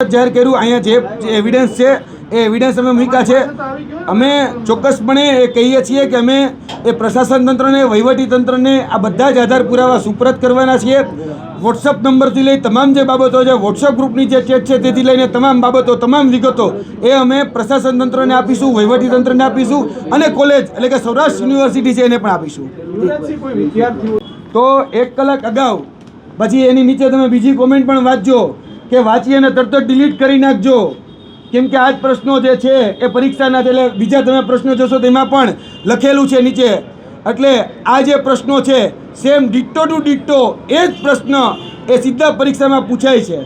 જ જાહેર કર્યું. અહીંયા જે એવિડન્સ છે એ એવિડન્સ અમે મૂક્યા છે. અમે ચોક્કસપણે એ કહીએ છીએ કે અમે એ પ્રશાસન તંત્રને, વહીવટી તંત્રને આ બધા જ આધાર પુરાવા સુપરત કરવાના છીએ. વોટ્સઅપ નંબરથી લઈ તમામ જે બાબતો છે, વોટ્સઅપ ગ્રુપની જે ચેટ છે તેથી લઈને તમામ બાબતો, તમામ વિગતો એ અમે પ્રશાસન તંત્રને આપીશું, વહીવટી તંત્રને આપીશું અને કોલેજ એટલે કે સૌરાષ્ટ્ર યુનિવર્સિટી છે એને પણ આપીશું. તો 1 કલાક અગાઉ પછી એની નીચે તમે બીજી કોમેન્ટ પણ વાંચજો કે વાંચી અને તરત જ ડિલીટ કરી નાખજો, કેમ કે આ જ પ્રશ્નો જે છે એ પરીક્ષાના છે. એટલે બીજા તમે પ્રશ્નો જોશો તેમાં પણ લખેલું છે નીચે. એટલે આ જે પ્રશ્નો છે સેમ ડિટ્ટો ટુ ડિટ્ટો એ જ પ્રશ્ન એ સીધા પરીક્ષામાં પૂછાય છે.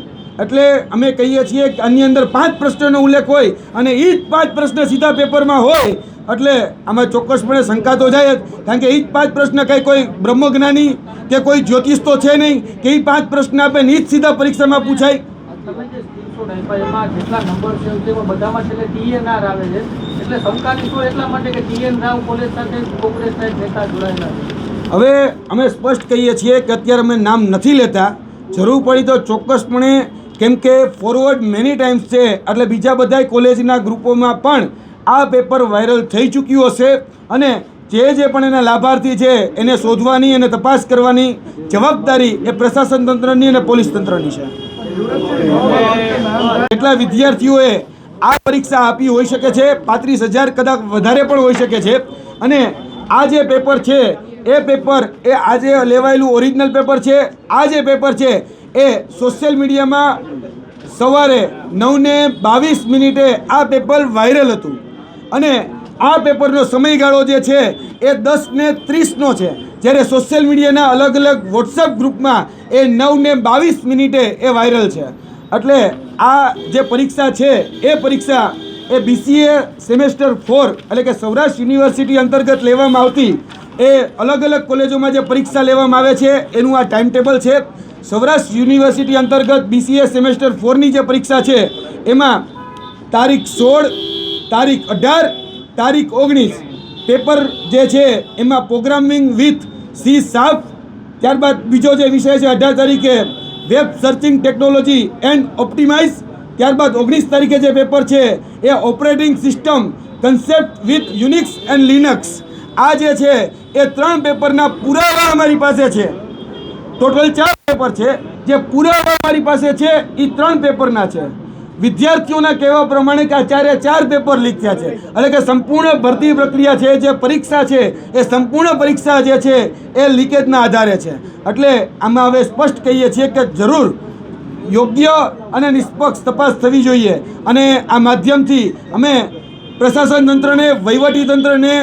એટલે અમે કહીએ છીએ કે આની અંદર 5 પ્રશ્નોનો ઉલ્લેખ હોય અને એ જ 5 પ્રશ્ન સીધા પેપરમાં હોય એટલે આમાં ચોક્કસપણે શંકા તો જાય જ, કારણ કે એ જ 5 પ્રશ્ન કંઈ કોઈ બ્રહ્મજ્ઞાની કે કોઈ જ્યોતિષ તો છે નહીં કે એ 5 પ્રશ્ન આપે ને એ જ સીધા પરીક્ષામાં પૂછાય. હવે અમે સ્પષ્ટ કહીએ છીએ કે અત્યારે અમે નામ નથી લેતા, જરૂર પડી તો ચોક્કસપણે, કેમ કે ફોરવર્ડ મેની ટાઈમ્સ છે એટલે બીજા બધા કોલેજના ગ્રુપોમાં પણ આ પેપર વાયરલ થઈ ચૂક્યું હશે અને જે પણ એના લાભાર્થી છે એને શોધવાની અને તપાસ કરવાની જવાબદારી એ પ્રશાસન તંત્રની અને પોલીસ તંત્રની છે. કેટલા વિદ્યાર્થીઓએ આ પરીક્ષા આપી હોઈ શકે છે, 35,000 કદાચ વધારે પણ હોઈ શકે છે. અને આ જે પેપર છે એ પેપર એ આજે લેવાયેલું ઓરિજિનલ પેપર છે. આ જે પેપર છે એ સોશિયલ મીડિયામાં સવારે 9:22 આ પેપર વાયરલ હતું અને આ પેપરનો સમયગાળો જે છે એ 10:30 છે, જ્યારે સોશિયલ મીડિયાના અલગ અલગ વોટ્સઅપ ગ્રુપમાં એ 9:22 એ વાયરલ છે. એટલે આ જે પરીક્ષા છે એ પરીક્ષા એ BCA સેમેસ્ટર 4 એટલે કે સૌરાષ્ટ્ર યુનિવર્સિટી અંતર્ગત લેવામાં આવતી એ અલગ અલગ કોલેજોમાં જે પરીક્ષા લેવામાં આવે છે એનું આ ટાઈમ ટેબલ છે. સૌરાષ્ટ્ર યુનિવર્સિટી અંતર્ગત BCA સેમેસ્ટર 4ની જે પરીક્ષા છે એમાં તારીખ 16, તારીખ 18, તારીખ 19 પેપર જે છે એમાં પ્રોગ્રામિંગ વિથ C#, ત્યારબાદ બીજો જે વિષય છે 18 તારીખે web searching technology and optimise, ત્યારબાદ 19 તારીખે જે પેપર છે એ operating system concept with Unix and Linux. આ જે છે એ 3 પેપરના પુરાવા અમારી પાસે છે. ટોટલ 4 પેપર છે. જે પુરાવા અમારી પાસે છે એ 3 પેપરના છે. વિદ્યાર્થીઓના કહેવા પ્રમાણે કે આ 4 પેપર લીક થયા છે, એટલે કે સંપૂર્ણ ભરતી પ્રક્રિયા છે, જે પરીક્ષા છે એ સંપૂર્ણ પરીક્ષા જે છે એ લીકેજના આધારે છે. એટલે આમાં હવે સ્પષ્ટ કહીએ છીએ કે જરૂર યોગ્ય અને નિષ્પક્ષ તપાસ થવી જોઈએ અને આ માધ્યમથી અમે પ્રશાસન તંત્રને, વહીવટી તંત્રને,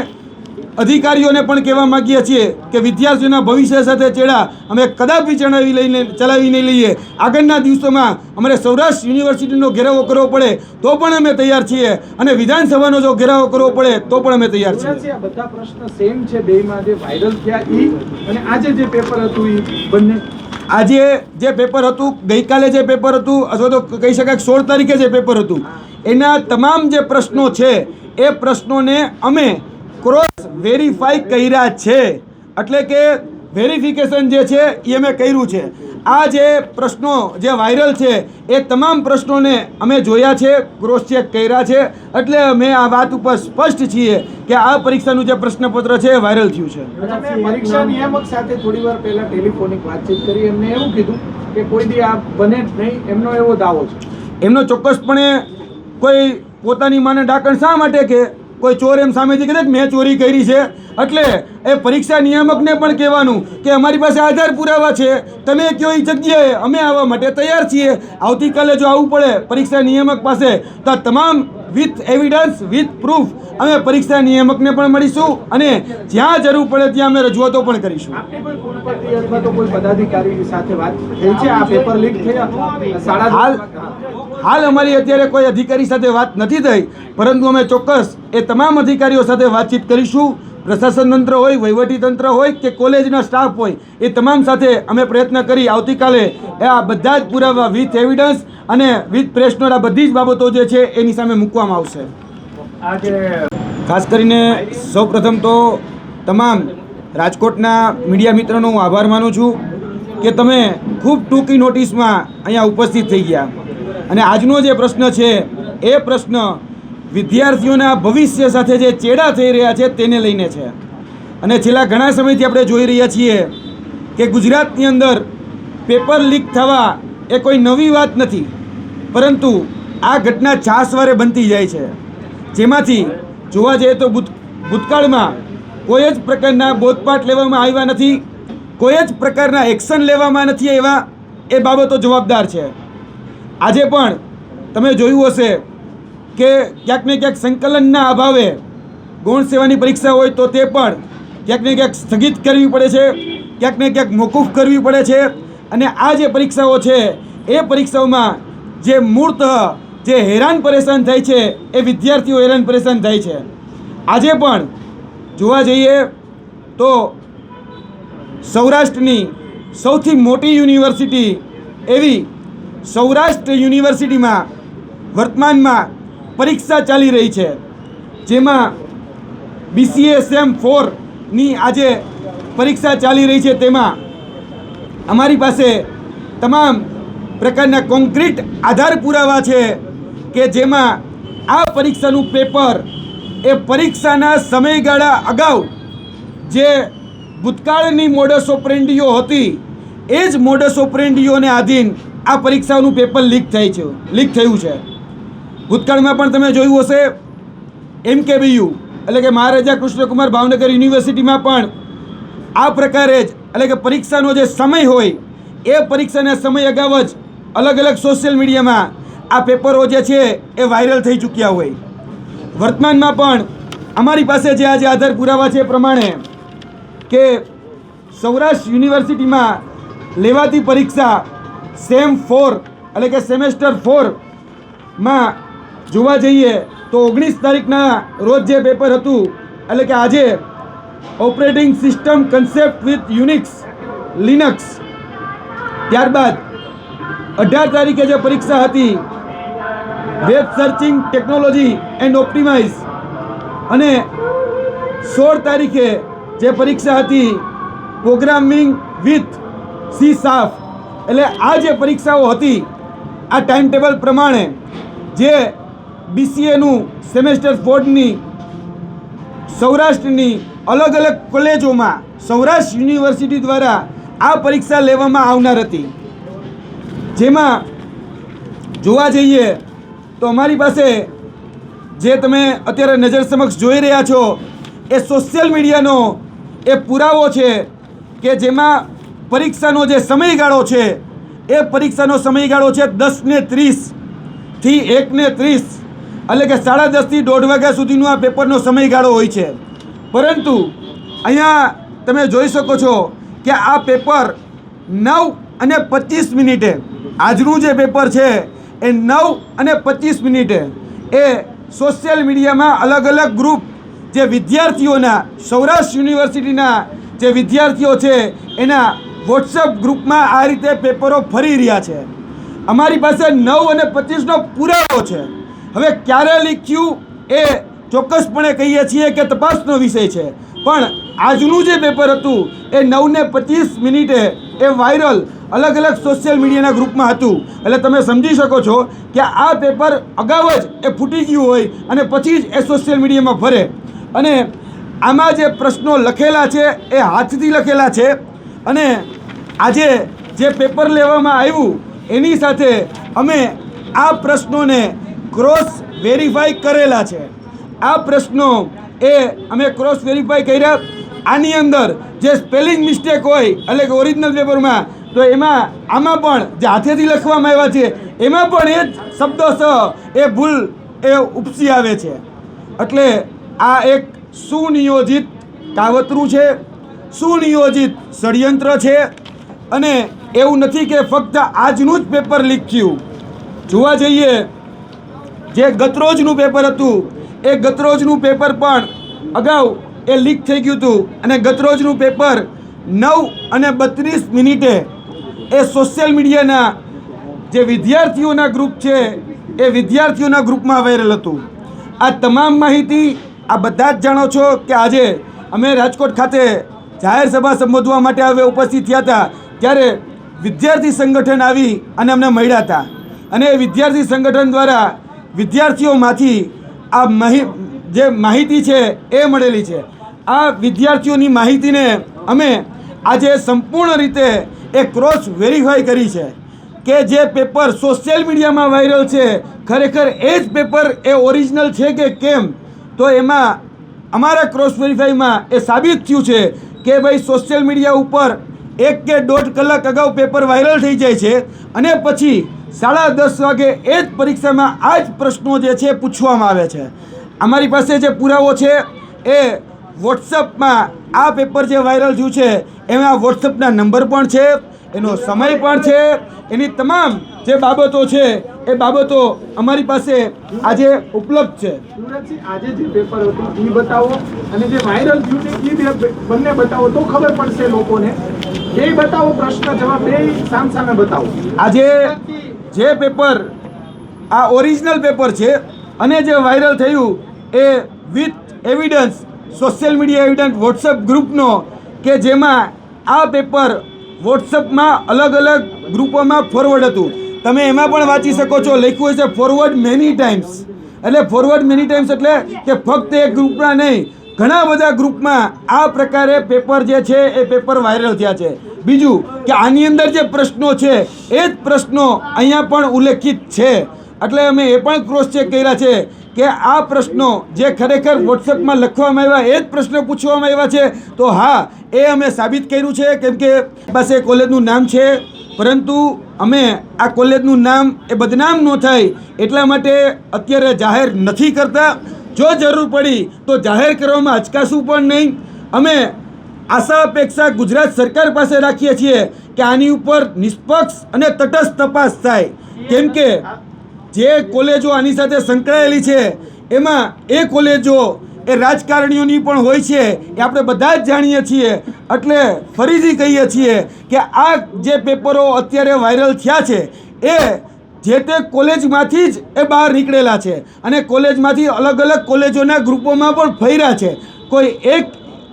અધિકારીઓને પણ કહેવા માગીએ છીએ કે વિદ્યાર્થીઓના ભવિષ્ય સાથે ચેડા અમે કદાપી ચલાવી નહીં લઈએ. આગળના દિવસોમાં અમારે સૌરાષ્ટ્ર યુનિવર્સિટીનો ઘેરાવો કરવો પડે તો પણ અમે તૈયાર છીએ અને વિધાનસભાનો જો ઘેરાવો કરવો પડે તો પણ અમે તૈયાર છીએ. બધા પ્રશ્ન સેમ છે બેમાં, જે વાયરલ થયા અને આજે જે પેપર હતું એ બંને. આજે જે પેપર હતું, ગઈકાલે જે પેપર હતું, અથવા તો કહી શકાય 16 તારીખે જે પેપર હતું, એના તમામ જે પ્રશ્નો છે એ પ્રશ્નોને અમે ક્રોસ વેરીફાઈ કર્યા છે. એટલે કે વેરિફિકેશન જે છે એ અમે કર્યું છે. આ જે પ્રશ્નો જે વાયરલ છે એ તમામ પ્રશ્નોને અમે જોયા છે, ક્રોસ ચેક કર્યા છે. એટલે અમે આ વાત ઉપર સ્પષ્ટ છીએ કે આ પરીક્ષાનું જે પ્રશ્નપત્ર છે એ વાયરલ થયું છે. પરીક્ષા નિયામક સાથે થોડી વાર પહેલા ટેલિફોનિક વાતચીત કરી, એમને એવું કીધું કે કોઈ દી આ બને જ નહીં, એમનો એવો દાવો છે. એમનો ચોક્કસપણે કોઈ પોતાની માને ડાકણ શા માટે કે કોઈ ચોર એમ સામેથી કહે કે મેં ચોરી કરી છે, એટલે એ પરીક્ષા નિયામકને પણ કહેવાનું કે અમારી પાસે આધાર પુરાવા છે, તમે કયો એ જગ્યાએ અમે આવવા માટે તૈયાર છીએ. આવતીકાલે જો આવવું પડે પરીક્ષા નિયામક પાસે તો તમામ વિથ એવિડન્સ, વિથ પ્રૂફ અમે પરીક્ષા નિયામકને પણ મળીશું અને જ્યાં જરૂર પડે ત્યાં અમે રજૂઆતો પણ કરીશું. હાલ અમારી અત્યારે કોઈ અધિકારી સાથે વાત નથી થઈ, પરંતુ અમે ચોક્કસ એ તમામ અધિકારીઓ સાથે વાતચીત કરીશું. પ્રશાસન તંત્ર હોય, વહીવટી તંત્ર હોય કે કોલેજના સ્ટાફ હોય, એ તમામ સાથે અમે પ્રયત્ન કરી આવતીકાલે આ બધા જ પુરાવા વિથ એવિડન્સ અને વિથ પ્રેસ નોટ આ બધી જ બાબતો જે છે એની સામે મૂકવામાં આવશે. ખાસ કરીને સૌપ્રથમ તો તમામ રાજકોટના મીડિયા મિત્રોનો હું આભાર માનું છું કે તમે ખૂબ ટૂંકી નોટિસમાં અહીંયા ઉપસ્થિત થઈ ગયા. અને આજનો જે પ્રશ્ન છે એ પ્રશ્ન વિદ્યાર્થીઓના ભવિષ્ય સાથે જે ચેડા થઈ રહ્યા છે તેને લઈને છે. અને છેલ્લા ઘણા સમયથી આપણે જોઈ રહ્યા છીએ કે ગુજરાતની અંદર પેપર લીક થવા એ કોઈ નવી વાત નથી, પરંતુ આ ઘટના છાસવારે બનતી જાય છે, જેમાંથી જોવા જઈએ તો ભૂતકાળમાં કોઈ જ પ્રકારના બોધપાઠ લેવામાં આવ્યા નથી, કોઈ જ પ્રકારના એક્શન લેવામાં નથી આવ્યા. એ બાબતો જવાબદાર છે. આજે પણ તમે જોયું હશે કે ક્યાંક ને ક્યાંક સંકલનના અભાવે ગૌણ સેવાની પરીક્ષા હોય તો તે પણ ક્યાંક ને ક્યાંક સ્થગિત કરવી પડે છે, ક્યાંક ને ક્યાંક મોકૂફ કરવી પડે છે. અને આ જે પરીક્ષાઓ છે એ પરીક્ષાઓમાં જે મૂળતઃ જે હેરાન પરેશાન થાય છે એ વિદ્યાર્થીઓ હેરાન પરેશાન થાય છે. આજે પણ જોવા જઈએ તો સૌરાષ્ટ્રની સૌથી મોટી યુનિવર્સિટી એવી સૌરાષ્ટ્ર યુનિવર્સિટીમાં વર્તમાનમાં પરીક્ષા ચાલી રહી છે, જેમાં BCA સેમ 4ની આજે પરીક્ષા ચાલી રહી છે. તેમાં અમારી પાસે તમામ પ્રકારના કોન્ક્રીટ આધાર પુરાવા છે કે જેમાં આ પરીક્ષાનું પેપર એ પરીક્ષાના સમયગાળા અગાઉ જે ભૂતકાળની મોડસ ઓપરેન્ડીઓ હતી એ જ મોડસ ઓપરેન્ડીઓને આધીન આ પરીક્ષાનું પેપર લીક થયું છે. ભૂતકાળમાં પણ તમે જોયું હશે MKBU એટલે કે મહારાજા કૃષ્ણકુમાર ભાવનગર યુનિવર્સિટીમાં પણ આ પ્રકારે જ એટલે કે પરીક્ષાનો જે સમય હોય એ પરીક્ષાના સમય અગાઉ જ અલગ અલગ સોશિયલ મીડિયામાં આ પેપરો જે છે એ વાયરલ થઈ ચૂક્યા હોય. વર્તમાનમાં પણ અમારી પાસે જે આજે આધાર પુરાવા છે એ પ્રમાણે કે સૌરાષ્ટ્ર યુનિવર્સિટીમાં લેવાતી પરીક્ષા સેમ 4 એટલે કે સેમેસ્ટર 4માં જોવા જઈએ તો 19 તારીખના રોજ જે પેપર હતું એટલે કે આજે operating system concept with Unix Linux, ત્યારબાદ 18 તારીખે જે પરીક્ષા હતી web searching technology and optimize, અને 16 તારીખે જે પરીક્ષા હતી પ્રોગ્રામિંગ વિથ C#. એટલે આ જે પરીક્ષાઓ હતી આ ટાઈમ ટેબલ પ્રમાણે જે BCAનું સેમેસ્ટર 4ની સૌરાષ્ટ્રની અલગ અલગ કોલેજોમાં સૌરાષ્ટ્ર યુનિવર્સિટી દ્વારા આ પરીક્ષા લેવામાં આવનાર હતી. જેમાં જોવા જઈએ તો અમારી પાસે જે તમે અત્યારે નજર સમક્ષ જોઈ રહ્યા છો એ સોશિયલ મીડિયાનો એ પુરાવો છે કે જેમાં પરીક્ષાનો જે સમયગાળો છે એ પરીક્ષાનો સમયગાળો છે 10:30 થી 1:30 એટલે કે 10:30 થી 1:30 વાગ્યા સુધીનો આ પેપરનો સમયગાળો હોય છે. પરંતુ અહીંયા તમે જોઈ શકો છો કે આ પેપર 9:25 આજનું જે પેપર છે એ 9:25 એ સોશિયલ મીડિયામાં અલગ અલગ ગ્રુપ જે વિદ્યાર્થીઓના સૌરાષ્ટ્ર યુનિવર્સિટીના જે વિદ્યાર્થીઓ છે એના વોટ્સઅપ ગ્રુપમાં આ રીતે પેપરો ફરી રહ્યા છે. અમારી પાસે 9:25નો પુરાવો છે. હવે ક્યારે લીક થયું એ ચોક્કસપણે કહીએ છીએ કે તપાસનો વિષય છે, પણ આજનું જે પેપર હતું એ 9:25 એ વાયરલ અલગ અલગ સોશિયલ મીડિયાના ગ્રુપમાં હતું. એટલે તમે સમજી શકો છો કે આ પેપર અગાઉ જ એ ફૂટી ગયું હોય અને પછી જ એ સોશિયલ મીડિયામાં ફરે. અને આમાં જે પ્રશ્નો લખેલા છે એ હાથથી લખેલા છે, અને આજે જે પેપર લેવામાં આવ્યું એની સાથે અમે આ પ્રશ્નોને ક્રોસ વેરીફાઈ કરેલા છે. આ પ્રશ્નો એ અમે ક્રોસ વેરીફાઈ કર્યા. આની અંદર જે સ્પેલિંગ મિસ્ટેક હોય એટલે કે ઓરિજિનલ પેપરમાં તો આમાં પણ જે હાથેથી લખવામાં આવ્યા છે એમાં પણ એ જ શબ્દોસહ એ ભૂલ એ ઉપસી આવે છે. એટલે આ એક સુનિયોજિત કાવતરું છે, સુનિયોજિત ષડયંત્ર છે. અને એવું નથી કે ફક્ત આજનું જ પેપર લીક થયું. જોવા જઈએ જે ગતરોજનું પેપર હતું એ ગતરોજનું પેપર પણ અગાઉ એ લીક થઈ ગયું હતું, અને ગતરોજનું પેપર 9:32 એ સોશિયલ મીડિયાના જે વિદ્યાર્થીઓના ગ્રુપ છે એ વિદ્યાર્થીઓના ગ્રુપમાં વાયરલ હતું. આ તમામ માહિતી આ બધા જ જાણો છો કે આજે અમે રાજકોટ ખાતે જાહેર સભા સંબોધવા માટે હવે ઉપસ્થિત થયા હતા, ત્યારે વિદ્યાર્થી સંગઠન આવી અને અમને મળ્યા હતા. અને વિદ્યાર્થી સંગઠન દ્વારા વિદ્યાર્થીઓમાંથી આ જે માહિતી છે એ મળેલી છે. આ વિદ્યાર્થીઓની માહિતીને અમે આજે સંપૂર્ણ રીતે એ ક્રોસ વેરીફાઈ કરી છે કે જે પેપર સોશિયલ મીડિયામાં વાયરલ છે ખરેખર એ જ પેપર એ ઓરિજિનલ છે કે કેમ. તો એમાં અમારા ક્રોસ વેરીફાઈમાં એ સાબિત થયું છે કે ભાઈ સોશિયલ મીડિયા ઉપર 1 કે 1.5 કલાક અગાઉ પેપર વાયરલ થઈ જાય છે અને પછી 10:30 વાગે એ જ પરીક્ષામાં આ જ પ્રશ્નો જે છે પૂછવામાં આવે છે. અમારી પાસે જે પુરાવો છે એ વોટ્સઅપમાં આ પેપર જે વાયરલ થયું છે એમાં વોટ્સઅપના નંબર પણ છે, એનો સમય પણ છે, એની તમામ જે બાબતો છે એ બાબતો અમારી પાસે આજે ઉપલબ્ધ છે. સુરજજી, આજે જે પેપર હતું એ બતાવો અને જે વાયરલ થયું છે એ બંને બતાવો તો ખબર પડશે લોકોને. એ બતાવો, પ્રશ્ન જવાબ બે સામસામે બતાવો. આજે જે પેપર આ ઓરિજિનલ પેપર છે અને જે વાયરલ થયું એ with evidence social media evidence WhatsApp ગ્રુપનો કે જેમાં આ પેપર વોટ્સઅપમાં અલગ અલગ ગ્રુપોમાં ફોરવર્ડ હતું. તમે એમાં પણ વાંચી શકો છો, લખ્યું છે ફોરવર્ડ મેની ટાઈમ્સ. એટલે ફોરવર્ડ મેની ટાઈમ્સ એટલે કે ફક્ત એક ગ્રુપમાં નહીં, ઘણા બધા ગ્રુપમાં આ પ્રકારે પેપર જે છે એ પેપર વાયરલ થયા છે. બીજું કે આની અંદર જે પ્રશ્નો છે એ જ પ્રશ્નો અહીંયા પણ ઉલ્લેખિત છે. એટલે અમે એ પણ ક્રોસ ચેક કર્યા છે કે આ પ્રશ્નો જે ખરેખર વોટ્સએપમાં લખવામાં આવ્યા એ જ પ્રશ્નો પૂછવામાં આવ્યા છે. તો હા, એ અમે સાબિત કર્યું છે, કેમ કે પાસે કોલેજનું નામ છે, પરંતુ અમે આ કોલેજનું નામ એ બદનામ ન થાય એટલા માટે અત્યારે જાહેર નથી કરતા. જો જરૂર પડી તો જાહેર કરવામાં અચકાશું પણ નહીં. અમે આશા અપેક્ષા ગુજરાત સરકાર પાસે રાખીએ છીએ કે આની ઉપર નિષ્પક્ષ અને તટસ્થ તપાસ થાય, કેમ કે જે કોલેજો આની સાથે સંકળાયેલી છે એમાં એ કોલેજો એ રાજકારણીઓની પણ હોય છે, એ આપણે બધા જ જાણીએ છીએ. એટલે ફરીથી કહીએ છીએ કે આ જે પેપરો અત્યારે વાયરલ થયા છે એ જે તે કોલેજમાંથી જ એ બહાર નીકળેલા છે અને કોલેજમાંથી અલગ અલગ કોલેજોના ગ્રુપોમાં પણ ફર્યા છે. કોઈ એક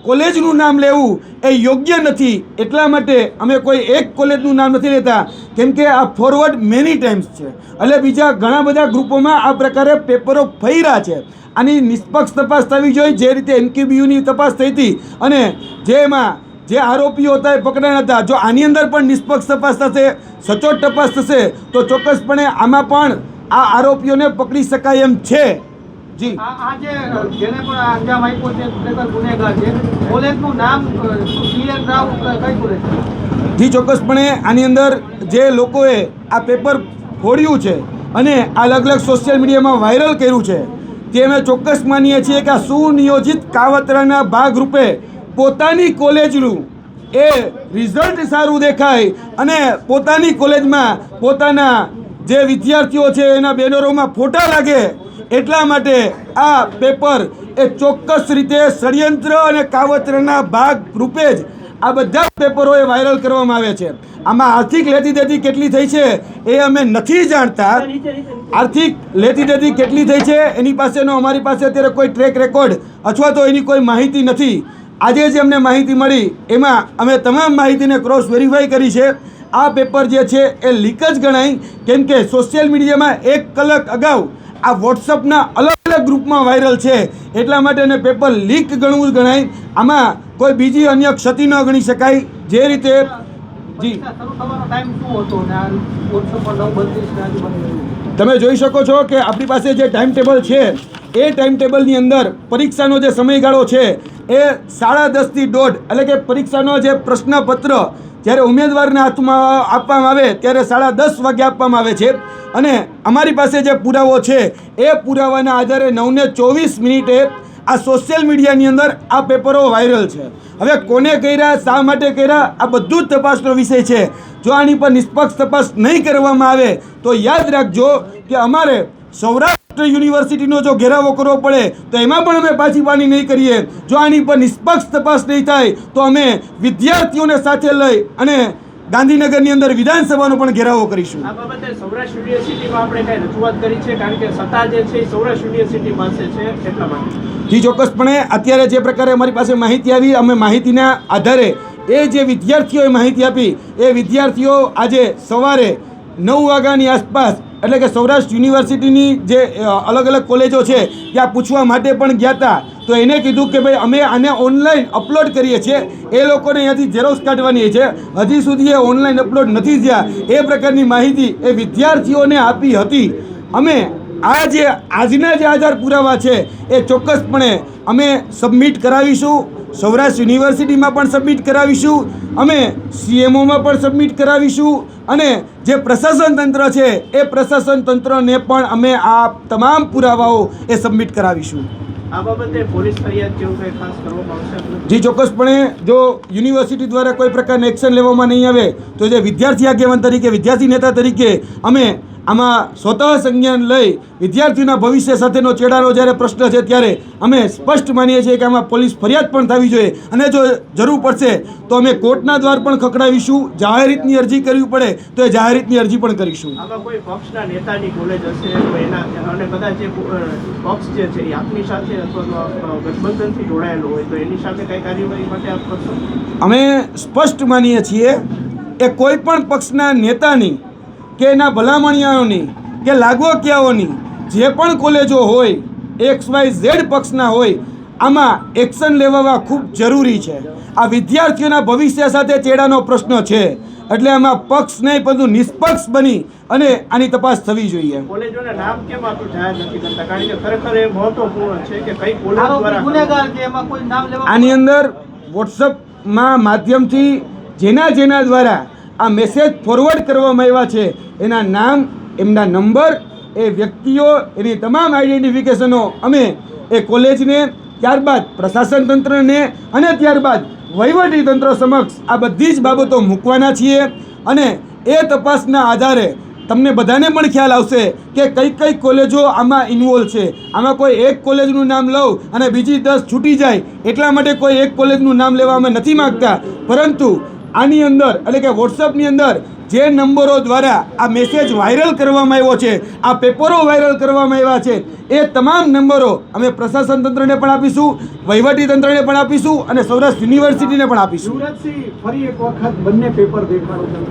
કોલેજનું નામ લેવું એ યોગ્ય નથી. એટલા માટે અમે કોઈ એક કોલેજનું નામ નથી લેતા, કેમ કે આ ફોરવર્ડ મેની ટાઈમ્સ છે. એટલે બીજા ઘણા બધા ગ્રુપોમાં આ પ્રકારે પેપરો ફર્યા છે. આની નિષ્પક્ષ તપાસ થવી જોઈએ, જે રીતે એનક્યુબીયુની તપાસ થઈ હતી અને જેમાં જે આરોપીઓ હતા એ પકડાયા હતા. જો આની અંદર પણ નિષ્પક્ષ તપાસ થશે, સચોટ તપાસ થશે તો ચોક્કસપણે આમાં પણ આ આરોપીઓને પકડી શકાય એમ છે. જી, આ જેને પણ અંજામ આપ્યો છે ખરેખર ગુનેગાર છે. કોલેજનું નામ ક્લિયર રાવ કઈ કોલેજ? જી, ચોક્કસપણે આની અંદર જે લોકોએ આ પેપર ફોડ્યું છે અને આ અલગ અલગ સોશિયલ મીડિયામાં વાયરલ કર્યું છે તે અમે ચોક્કસ માનીએ છીએ કે આ સુનિયોજિત કાવતરાના ભાગરૂપે પોતાની કોલેજનું એ રિઝલ્ટ સારું દેખાય અને પોતાની કોલેજમાં પોતાના જે વિદ્યાર્થીઓ છે એના બેનરોમાં ફોટા લાગે એટલા માટે આ પેપર એ ચોક્કસ રીતે ષડયંત્ર અને કાવતરાના ભાગ રૂપે જ આ બધા પેપરો એ વાયરલ કરવામાં આવે છે. આમાં આર્થિક લેતી દેતી કેટલી થઈ છે એ અમે નથી જાણતા. આર્થિક લેતી દેતી કેટલી થઈ છે એની પાસેનો અમારી પાસે અત્યારે કોઈ ટ્રેક રેકોર્ડ અથવા તો એની કોઈ માહિતી નથી. આજે જે અમને માહિતી મળી એમાં અમે તમામ માહિતીને ક્રોસ વેરીફાઈ કરી છે. આ પેપર જે છે એ લીક જ ગણાય, કેમ કે સોશિયલ મીડિયામાં 1 કલાક અગાઉ આ વોટ્સઅપના અલગ અલગ ગ્રુપમાં વાયરલ છે એટલા માટે એને પેપર લીક ગણવું જ ગણાય. આમાં કોઈ બીજી અન્ય ક્ષતિ ન ગણી શકાય. જે રીતે જી તમે જોઈ શકો છો કે આપણી પાસે જે ટાઈમ ટેબલ છે એ ટાઈમ ટેબલની અંદર પરીક્ષાનો જે સમયગાળો છે એ 10:30 થી 1:30, એટલે કે પરીક્ષાનો જે પ્રશ્નપત્ર જ્યારે ઉમેદવારના હાથમાં આપવામાં આવે ત્યારે 10:30 વાગે આપવામાં આવે છે અને અમારી પાસે જે પુરાવો છે એ પુરાવાના આધારે 9:24 આ સોશિયલ મીડિયાની અંદર આ પેપરો વાયરલ છે. હવે કોને કર્યા, શા માટે કર્યા, આ બધું જ તપાસનો વિષય છે. જો આની પર નિષ્પક્ષ તપાસ નહીં કરવામાં આવે તો યાદ રાખજો કે અમારે સૌરાષ્ટ્ર યુનિવર્સિટીનો જો ઘેરાવો કરવો પડે તો એમાં પણ અમે પાછી પાની નહીં કરીએ. જો આની પર નિષ્પક્ષ તપાસ નહીં થાય તો અમે વિદ્યાર્થીઓને સાથે લઈ અને ગાંધીનગરની અંદર વિધાનસભાનો પણ ઘેરાવો કરીશું. આ બાબતે સૌરાષ્ટ્ર યુનિવર્સિટીમાં આપણે કઈ રજૂઆત કરી છે, કારણ કે સત્તા જે છે એ સૌરાષ્ટ્ર યુનિવર્સિટી પાસે છે એટલા માટે. જી, ચોક્કસપણે અત્યારે જે પ્રકારે અમારી પાસે માહિતી આવી, અમે માહિતીના આધારે એ જે વિદ્યાર્થીઓએ માહિતી આપી એ વિદ્યાર્થીઓ આજે સવારે 9 વાગ્યાની આસપાસ એટલે કે સૌરાષ્ટ્ર યુનિવર્સિટીની જે અલગ અલગ કોલેજો છે ત્યાં પૂછવા માટે પણ ગયા હતા. તો એને કીધું કે ભાઈ અમે આને ઓનલાઈન અપલોડ કરીએ છીએ, એ લોકોને અહીંયાથી ઝેરોક્સ કાઢવાની છે, હજી સુધી એ ઓનલાઈન અપલોડ નથી થયા. એ પ્રકારની માહિતી એ વિદ્યાર્થીઓને આપી હતી. અમે આજના જે આધાર પુરાવા છે એ ચોક્કસપણે અમે સબમિટ કરાવીશું. સૌરાષ્ટ્ર યુનિવર્સિટીમાં પણ સબમિટ કરાવીશું, અમે CMOમાં પણ સબમિટ કરાવીશું, અને જે પ્રશાસન તંત્ર છે એ પ્રશાસન તંત્રને પણ અમે આ તમામ પુરાવાઓ એ સબમિટ કરાવીશું. આ બાબતે પોલીસ ફરિયાદ જેવું કંઈ ખાસ કરવામાં આવશે? જી ચોક્કસપણે જો યુનિવર્સિટી દ્વારા કોઈ પ્રકારના એક્શન લેવામાં નહીં આવે તો જે વિદ્યાર્થી આગેવાન તરીકે, વિદ્યાર્થી નેતા તરીકે અમે આમાં સ્વતઃ સંજ્ઞાન લઈ વિદ્યાર્થીઓના ભવિષ્ય સાથેનો ચેડાનો જ્યારે પ્રશ્ન છે ત્યારે અમે સ્પષ્ટ માનીએ છીએ કે આમાં પોલીસ ફરિયાદ પણ થવી જોઈએ, અને જો જરૂર પડશે તો અમે કોર્ટના દ્વાર પણ ખખડાવીશું. જાહેર હિતની અરજી કરવી પડે તો એ જાહેર હિતની અરજી પણ કરીશું. આમાં કોઈ પક્ષના નેતાની કોલેજ હશે તો એના અને બધા જે પક્ષ જે છે એ આપની સાથે અથવા તો ગઠબંધનથી જોડાયેલો હોય તો એની સાથે કઈ કાર્યવાહી માટે આપ કરશો? અમે સ્પષ્ટ માનીએ છીએ એ કોઈ પણ પક્ષના નેતાની કે એના ભલામણીયાઓની કે લાગવકિયાઓની જે પણ કોલેજો હોય, XYZ પક્ષના હોય, આમાં એક્શન લેવા ખૂબ જરૂરી છે. આ વિદ્યાર્થીઓના ભવિષ્ય સાથે ચેડાનો પ્રશ્ન છે, એટલે આમાં પક્ષ નહીં પરંતુ નિષ્પક્ષ બની અને આની તપાસ થવી જોઈએ. કોલેજોના નામ કેમ આપ જાહેર નથી કરતા? કારણ કે ખરેખર એ મહત્વપૂર્ણ છે કે કઈ કોલેજ દ્વારા ગુનેગાર કે એમાં કોઈ નામ લેવા. આની અંદર વોટ્સઅપમાં માધ્યમથી જેના દ્વારા આ મેસેજ ફોરવર્ડ કરવામાં આવ્યા છે એના નામ, એમના નંબર, એ વ્યક્તિઓ, એની તમામ આઈડેન્ટિફિકેશનો અમે એ કોલેજને, ત્યારબાદ પ્રશાસન તંત્રને અને ત્યારબાદ વહીવટી તંત્ર સમક્ષ આ બધી જ બાબતો મૂકવાના છીએ. અને એ તપાસના આધારે તમને બધાને પણ ખ્યાલ આવશે કે કઈ કોલેજો આમાં ઇન્વોલ્વ છે. આમાં કોઈ એક કોલેજનું નામ લઉં અને બીજી 10 છૂટી જાય એટલા માટે કોઈ એક કોલેજનું નામ લેવા અમે નથી માગતા, પરંતુ આની અંદર એટલે કે વોટ્સઅપની અંદર જે નંબરો દ્વારા આ મેસેજ વાયરલ કરવામાં આવ્યો છે, આ પેપરો વાયરલ કરવામાં આવ્યા છે, એ તમામ નંબરો અમે પ્રશાસન તંત્રને પણ આપીશું, વહીવટી તંત્રને પણ આપીશું અને સૌરાષ્ટ્ર યુનિવર્સિટીને પણ આપીશું. યુવરાજસિંહ, ફરી એક વખત બંને પેપર દેખાડો.